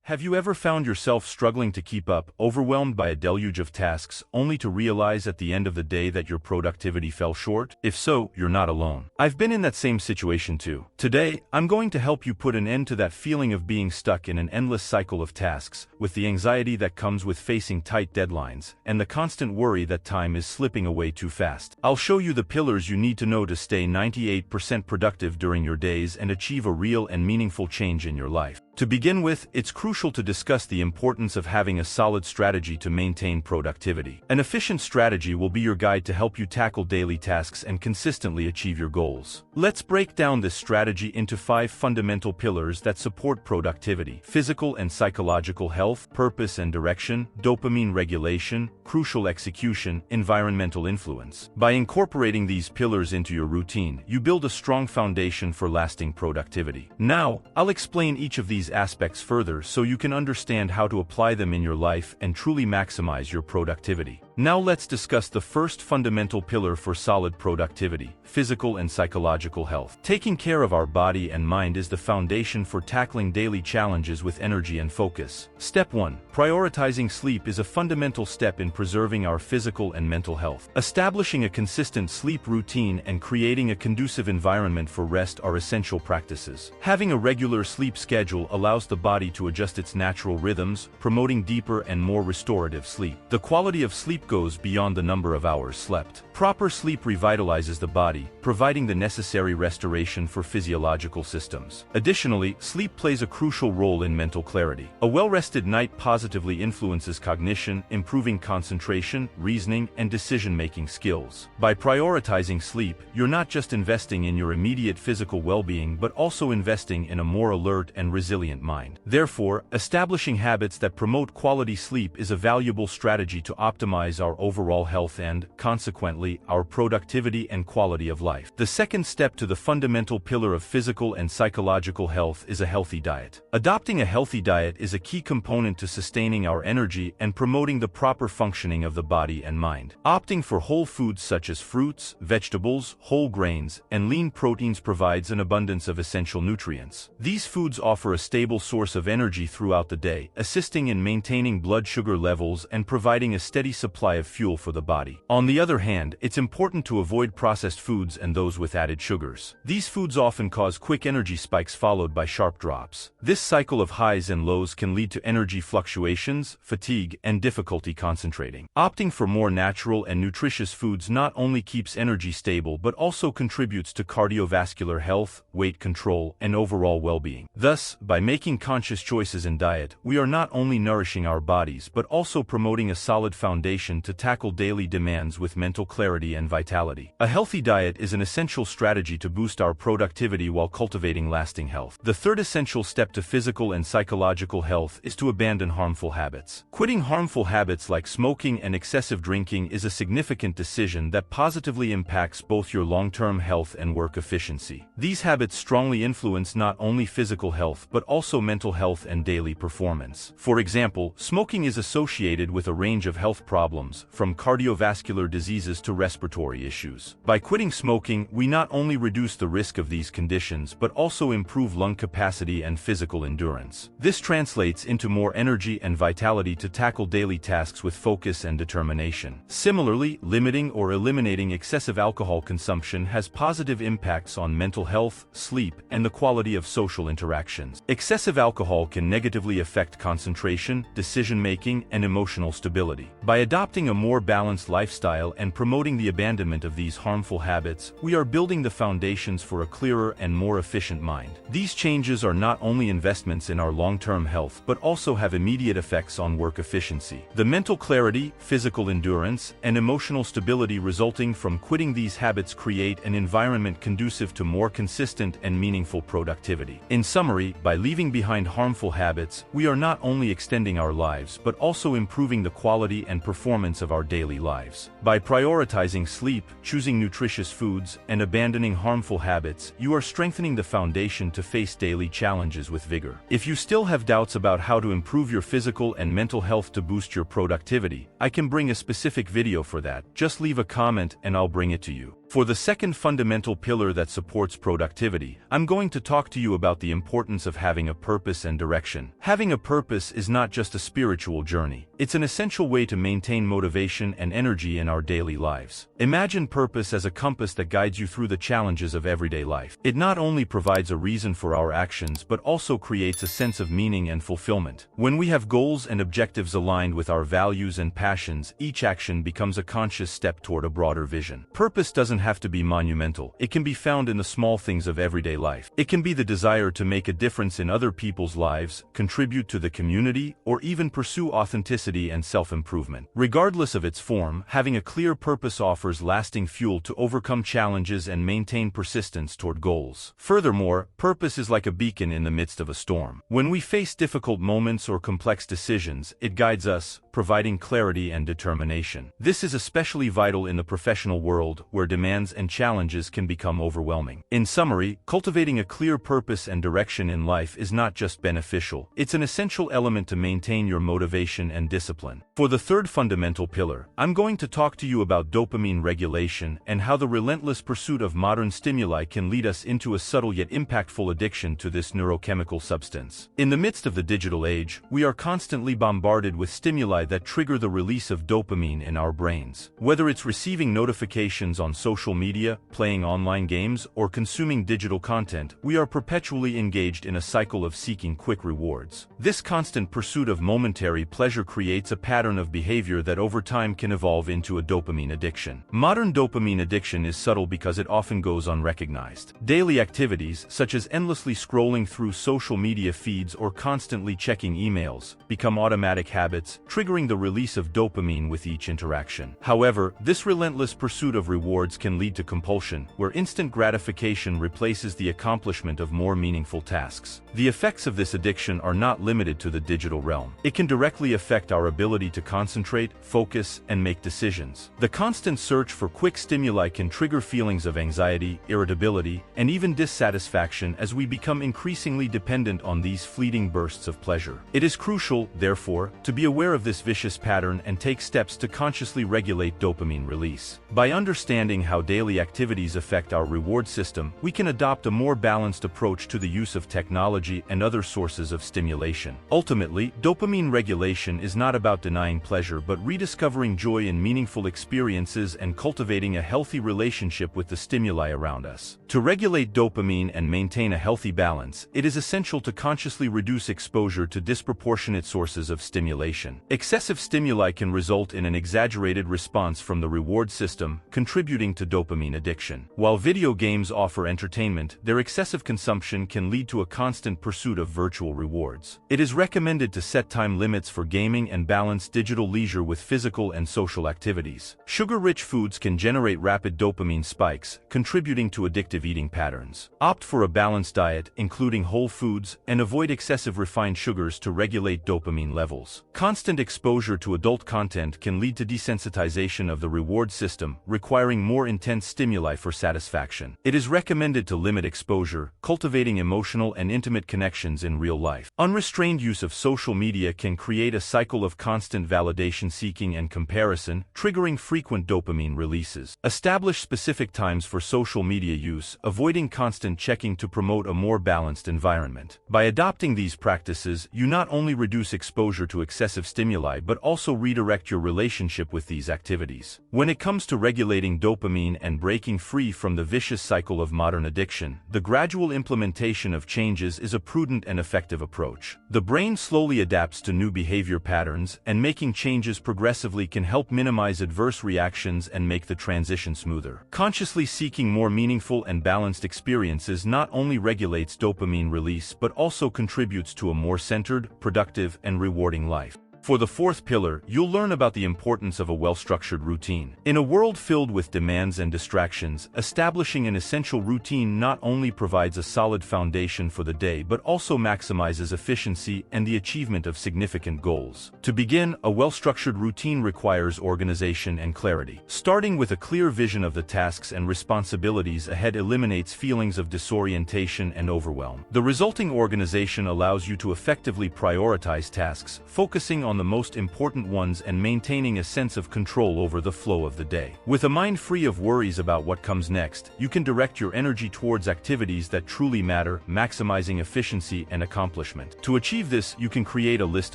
Have you ever found yourself struggling to keep up, overwhelmed by a deluge of tasks, only to realize at the end of the day that your productivity fell short? If so, you're not alone. I've been in that same situation too. Today, I'm going to help you put an end to that feeling of being stuck in an endless cycle of tasks, with the anxiety that comes with facing tight deadlines, and the constant worry that time is slipping away too fast. I'll show you the pillars you need to know to stay 98% productive during your days and achieve a real and meaningful change in your life. To begin with, it's crucial to discuss the importance of having a solid strategy to maintain productivity. An efficient strategy will be your guide to help you tackle daily tasks and consistently achieve your goals. Let's break down this strategy into 5 fundamental pillars that support productivity: physical and psychological health, purpose and direction, dopamine regulation, crucial execution, environmental influence. By incorporating these pillars into your routine, you build a strong foundation for lasting productivity. Now, I'll explain each of these aspects further so you can understand how to apply them in your life and truly maximize your productivity. Now let's discuss the first fundamental pillar for solid productivity: physical and psychological health. Taking care of our body and mind is the foundation for tackling daily challenges with energy and focus. Step 1. Prioritizing sleep is a fundamental step in preserving our physical and mental health. Establishing a consistent sleep routine and creating a conducive environment for rest are essential practices. Having a regular sleep schedule allows the body to adjust its natural rhythms, promoting deeper and more restorative sleep. The quality of sleep goes beyond the number of hours slept. Proper sleep revitalizes the body, providing the necessary restoration for physiological systems. Additionally, sleep plays a crucial role in mental clarity. A well-rested night positively influences cognition, improving concentration, reasoning, and decision-making skills. By prioritizing sleep, you're not just investing in your immediate physical well-being but also investing in a more alert and resilient mind. Therefore, establishing habits that promote quality sleep is a valuable strategy to optimize our overall health and, consequently, our productivity and quality of life. The second step to the fundamental pillar of physical and psychological health is a healthy diet. Adopting a healthy diet is a key component to sustaining our energy and promoting the proper functioning of the body and mind. Opting for whole foods such as fruits, vegetables, whole grains, and lean proteins provides an abundance of essential nutrients. These foods offer a stable source of energy throughout the day, assisting in maintaining blood sugar levels and providing a steady supply of fuel for the body. On the other hand, it's important to avoid processed foods and those with added sugars. These foods often cause quick energy spikes followed by sharp drops. This cycle of highs and lows can lead to energy fluctuations, fatigue, and difficulty concentrating. Opting for more natural and nutritious foods not only keeps energy stable but also contributes to cardiovascular health, weight control, and overall well-being. Thus, by making conscious choices in diet, we are not only nourishing our bodies but also promoting a solid foundation to tackle daily demands with mental clarity and vitality. A healthy diet is an essential strategy to boost our productivity while cultivating lasting health. The third essential step to physical and psychological health is to abandon harmful habits. Quitting harmful habits like smoking and excessive drinking is a significant decision that positively impacts both your long-term health and work efficiency. These habits strongly influence not only physical health but also mental health and daily performance. For example, smoking is associated with a range of health problems, from cardiovascular diseases to respiratory issues. By quitting smoking, we not only reduce the risk of these conditions but also improve lung capacity and physical endurance. This translates into more energy and vitality to tackle daily tasks with focus and determination. Similarly, limiting or eliminating excessive alcohol consumption has positive impacts on mental health, sleep, and the quality of social interactions. Excessive alcohol can negatively affect concentration, decision-making, and emotional stability. By adopting a more balanced lifestyle and promoting the abandonment of these harmful habits, we are building the foundations for a clearer and more efficient mind. These changes are not only investments in our long-term health but also have immediate effects on work efficiency. The mental clarity, physical endurance, and emotional stability resulting from quitting these habits create an environment conducive to more consistent and meaningful productivity. In summary, by leaving behind harmful habits, we are not only extending our lives but also improving the quality and performance of our daily lives. By prioritizing sleep, choosing nutritious foods, and abandoning harmful habits, you are strengthening the foundation to face daily challenges with vigor. If you still have doubts about how to improve your physical and mental health to boost your productivity, I can bring a specific video for that. Just leave a comment and I'll bring it to you. For the second fundamental pillar that supports productivity, I'm going to talk to you about the importance of having a purpose and direction. Having a purpose is not just a spiritual journey. It's an essential way to maintain motivation and energy in our daily lives. Imagine purpose as a compass that guides you through the challenges of everyday life. It not only provides a reason for our actions but also creates a sense of meaning and fulfillment. When we have goals and objectives aligned with our values and passions, each action becomes a conscious step toward a broader vision. Purpose doesn't have to be monumental. It can be found in the small things of everyday life. It can be the desire to make a difference in other people's lives, contribute to the community, or even pursue authenticity and self-improvement. Regardless of its form, having a clear purpose offers lasting fuel to overcome challenges and maintain persistence toward goals. Furthermore, purpose is like a beacon in the midst of a storm. When we face difficult moments or complex decisions, it guides us, providing clarity and determination. This is especially vital in the professional world, where demands and challenges can become overwhelming. In summary, cultivating a clear purpose and direction in life is not just beneficial, it's an essential element to maintain your motivation and discipline. For the third fundamental pillar, I'm going to talk to you about dopamine regulation and how the relentless pursuit of modern stimuli can lead us into a subtle yet impactful addiction to this neurochemical substance. In the midst of the digital age, we are constantly bombarded with stimuli that trigger the release of dopamine in our brains. Whether it's receiving notifications on social media, playing online games, or consuming digital content, we are perpetually engaged in a cycle of seeking quick rewards. This constant pursuit of momentary pleasure creates a pattern of behavior that over time can evolve into a dopamine addiction. Modern dopamine addiction is subtle because it often goes unrecognized. Daily activities, such as endlessly scrolling through social media feeds or constantly checking emails, become automatic habits, triggering the release of dopamine with each interaction. However, this relentless pursuit of rewards can lead to compulsion, where instant gratification replaces the accomplishment of more meaningful tasks. The effects of this addiction are not limited to the digital realm. It can directly affect our ability to concentrate, focus, and make decisions. The constant search for quick stimuli can trigger feelings of anxiety, irritability, and even dissatisfaction as we become increasingly dependent on these fleeting bursts of pleasure. It is crucial, therefore, to be aware of this vicious pattern and take steps to consciously regulate dopamine release. By understanding how daily activities affect our reward system, we can adopt a more balanced approach to the use of technology and other sources of stimulation. Ultimately, dopamine regulation is not about denying pleasure but rediscovering joy in meaningful experiences and cultivating a healthy relationship with the stimuli around us. To regulate dopamine and maintain a healthy balance, it is essential to consciously reduce exposure to disproportionate sources of stimulation. Excessive stimuli can result in an exaggerated response from the reward system, contributing to dopamine addiction. While video games offer entertainment, their excessive consumption can lead to a constant pursuit of virtual rewards. It is recommended to set time limits for gaming and balance digital leisure with physical and social activities. Sugar-rich foods can generate rapid dopamine spikes, contributing to addictive eating patterns. Opt for a balanced diet, including whole foods, and avoid excessive refined sugars to regulate dopamine levels. Constant exposure to adult content can lead to desensitization of the reward system, requiring more intense stimuli for satisfaction. It is recommended to limit exposure, cultivating emotional and intimate connections in real life. Unrestrained use of social media can create a cycle of constant validation seeking and comparison, triggering frequent dopamine releases. Establish specific times for social media use, avoiding constant checking to promote a more balanced environment. By adopting these practices, you not only reduce exposure to excessive stimuli but also redirect your relationship with these activities. When it comes to regulating dopamine and breaking free from the vicious cycle of modern addiction, the gradual implementation of changes is a prudent and effective approach. The brain slowly adapts to new behavior patterns, and making changes progressively can help minimize adverse reactions and make the transition smoother. Consciously seeking more meaningful and balanced experiences not only regulates dopamine release but also contributes to a more centered, productive, and rewarding life. For the fourth pillar, you'll learn about the importance of a well-structured routine. In a world filled with demands and distractions, establishing an essential routine not only provides a solid foundation for the day but also maximizes efficiency and the achievement of significant goals. To begin, a well-structured routine requires organization and clarity. Starting with a clear vision of the tasks and responsibilities ahead eliminates feelings of disorientation and overwhelm. The resulting organization allows you to effectively prioritize tasks, focusing on on the most important ones and maintaining a sense of control over the flow of the day. With a mind free of worries about what comes next, you can direct your energy towards activities that truly matter, maximizing efficiency and accomplishment. To achieve this, you can create a list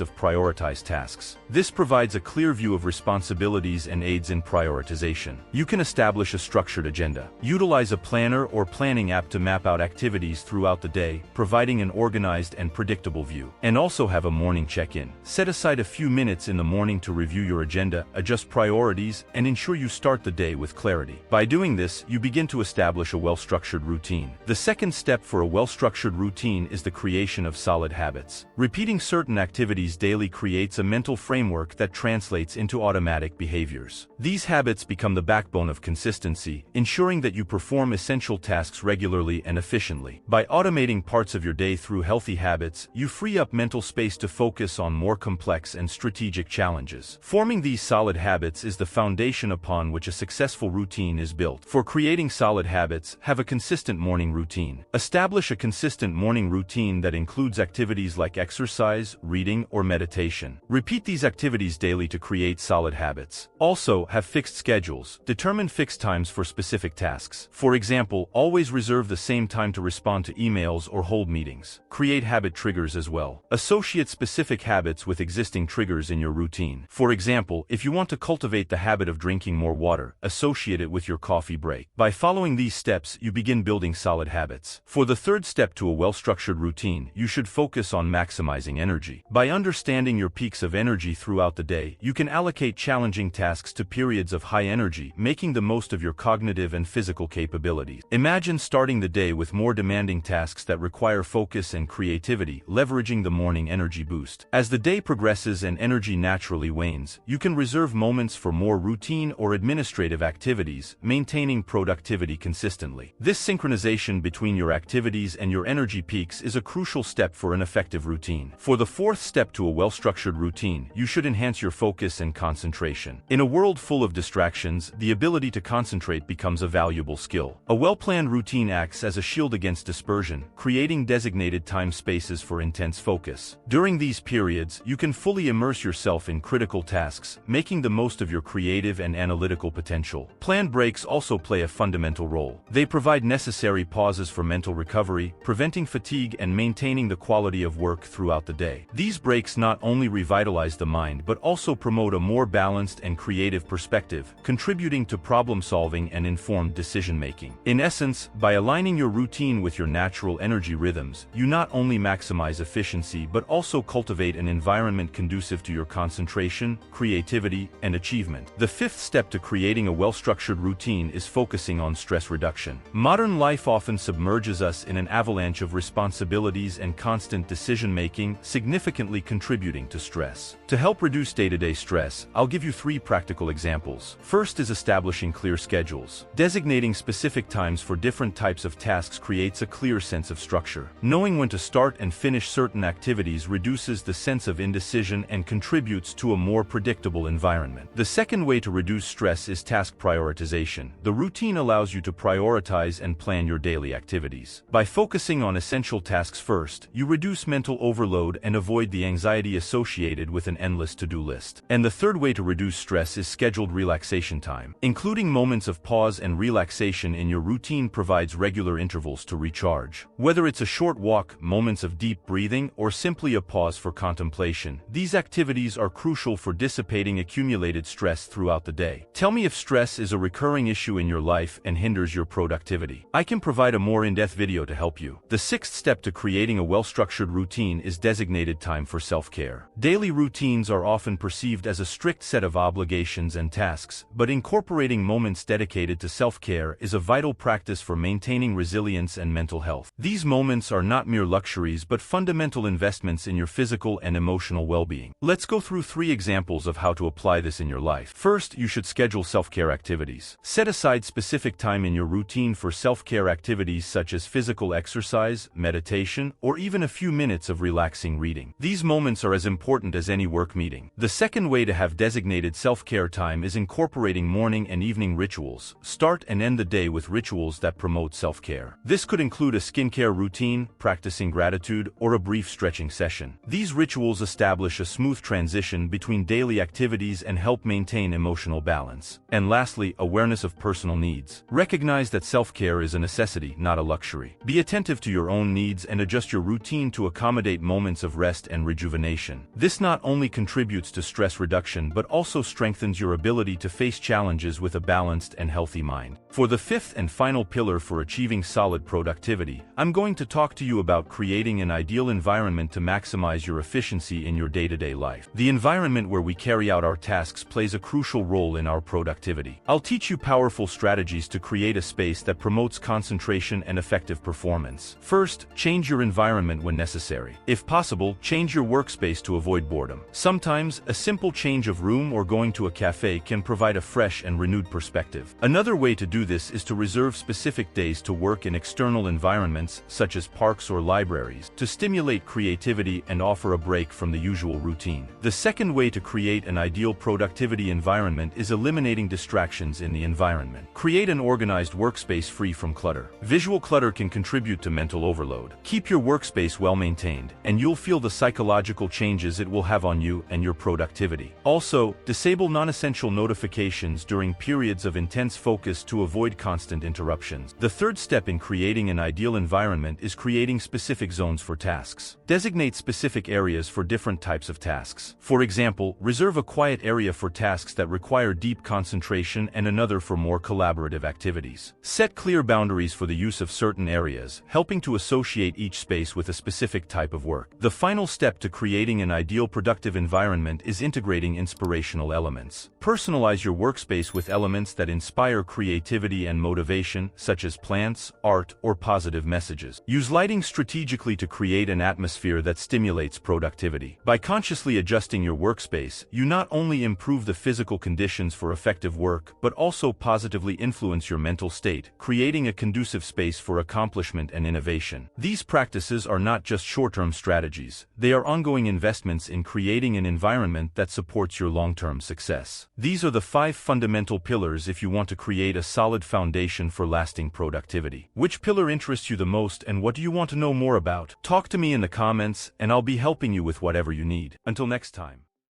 of prioritized tasks. This provides a clear view of responsibilities and aids in prioritization. You can establish a structured agenda. Utilize a planner or planning app to map out activities throughout the day, providing an organized and predictable view. And also have a morning check-in. Set aside a few minutes in the morning to review your agenda, adjust priorities, and ensure you start the day with clarity. By doing this, you begin to establish a well-structured routine. The second step for a well-structured routine is the creation of solid habits. Repeating certain activities daily creates a mental framework that translates into automatic behaviors. These habits become the backbone of consistency, ensuring that you perform essential tasks regularly and efficiently. By automating parts of your day through healthy habits, you free up mental space to focus on more complex and strategic challenges. Forming these solid habits is the foundation upon which a successful routine is built. For creating solid habits, have a consistent morning routine. Establish a consistent morning routine that includes activities like exercise, reading, or meditation. Repeat these activities daily to create solid habits. Also, have fixed schedules. Determine fixed times for specific tasks. For example, always reserve the same time to respond to emails or hold meetings. Create habit triggers as well. Associate specific habits with existing triggers in your routine. For example, if you want to cultivate the habit of drinking more water, associate it with your coffee break. By following these steps, you begin building solid habits. For the third step to a well-structured routine, you should focus on maximizing energy. By understanding your peaks of energy throughout the day, you can allocate challenging tasks to periods of high energy, making the most of your cognitive and physical capabilities. Imagine starting the day with more demanding tasks that require focus and creativity, leveraging the morning energy boost. As the day progresses and energy naturally wanes, you can reserve moments for more routine or administrative activities, maintaining productivity consistently. This synchronization between your activities and your energy peaks is a crucial step for an effective routine. For the fourth step to a well-structured routine, you should enhance your focus and concentration. In a world full of distractions, the ability to concentrate becomes a valuable skill. A well-planned routine acts as a shield against dispersion, creating designated time spaces for intense focus. During these periods, you can fully immerse yourself in critical tasks, making the most of your creative and analytical potential. Planned breaks also play a fundamental role. They provide necessary pauses for mental recovery, preventing fatigue and maintaining the quality of work throughout the day. These breaks not only revitalize the mind but also promote a more balanced and creative perspective, contributing to problem-solving and informed decision-making. In essence, by aligning your routine with your natural energy rhythms, you not only maximize efficiency but also cultivate an environment conducive to your concentration, creativity, and achievement. The fifth step to creating a well-structured routine is focusing on stress reduction. Modern life often submerges us in an avalanche of responsibilities and constant decision-making, significantly contributing to stress. To help reduce day-to-day stress, I'll give you 3 practical examples. First is establishing clear schedules. Designating specific times for different types of tasks creates a clear sense of structure. Knowing when to start and finish certain activities reduces the sense of indecision and contributes to a more predictable environment. The second way to reduce stress is task prioritization. The routine allows you to prioritize and plan your daily activities. By focusing on essential tasks first, you reduce mental overload and avoid the anxiety associated with an endless to-do list. And the third way to reduce stress is scheduled relaxation time. Including moments of pause and relaxation in your routine provides regular intervals to recharge. Whether it's a short walk, moments of deep breathing, or simply a pause for contemplation, these activities are crucial for dissipating accumulated stress throughout the day. Tell me if stress is a recurring issue in your life and hinders your productivity. I can provide a more in-depth video to help you. The sixth step to creating a well-structured routine is designated time for self-care. Daily routines are often perceived as a strict set of obligations and tasks, but incorporating moments dedicated to self-care is a vital practice for maintaining resilience and mental health. These moments are not mere luxuries but fundamental investments in your physical and emotional well-being. Let's go through 3 examples of how to apply this in your life. First, you should schedule self-care activities. Set aside specific time in your routine for self-care activities such as physical exercise, meditation, or even a few minutes of relaxing reading. These moments are as important as any work meeting. The second way to have designated self-care time is incorporating morning and evening rituals. Start and end the day with rituals that promote self-care. This could include a skincare routine, practicing gratitude, or a brief stretching session. These rituals establish a smooth transition between daily activities and help maintain emotional balance. And lastly, awareness of personal needs. Recognize that self-care is a necessity, not a luxury. Be attentive to your own needs and adjust your routine to accommodate moments of rest and rejuvenation. This not only contributes to stress reduction but also strengthens your ability to face challenges with a balanced and healthy mind. For the fifth and final pillar for achieving solid productivity, I'm going to talk to you about creating an ideal environment to maximize your efficiency in your day-to-day life. The environment where we carry out our tasks plays a crucial role in our productivity. I'll teach you powerful strategies to create a space that promotes concentration and effective performance. First, change your environment when necessary. If possible, change your workspace to avoid boredom. Sometimes, a simple change of room or going to a cafe can provide a fresh and renewed perspective. Another way to do this is to reserve specific days to work in external environments, such as parks or libraries, to stimulate creativity and offer a break from the usual routine. The second way to create an ideal productivity environment is eliminating distractions in the environment. Create an organized workspace free from clutter. Visual clutter can contribute to mental overload. Keep your workspace well maintained, and you'll feel the psychological changes it will have on you and your productivity. Also, disable non-essential notifications during periods of intense focus to avoid constant interruptions. The third step in creating an ideal environment is creating specific zones for tasks. Designate specific areas for different types of tasks. For example, reserve a quiet area for tasks that require deep concentration and another for more collaborative activities. Set clear boundaries for the use of certain areas, helping to associate each space with a specific type of work. The final step to creating an ideal productive environment is integrating inspirational elements. Personalize your workspace with elements that inspire creativity and motivation, such as plants, art, or positive messages. Use lighting strategically to create an atmosphere that stimulates productivity. By consciously adjusting your workspace, you not only improve the physical conditions for effective work, but also positively influence your mental state, creating a conducive space for accomplishment and innovation. These practices are not just short-term strategies, they are ongoing investments in creating an environment that supports your long-term success. These are the 5 fundamental pillars if you want to create a solid foundation for lasting productivity. Which pillar interests you the most, and what do you want to know more about? Talk to me in the comments, and I'll be helping you with whatever you need. Until next time.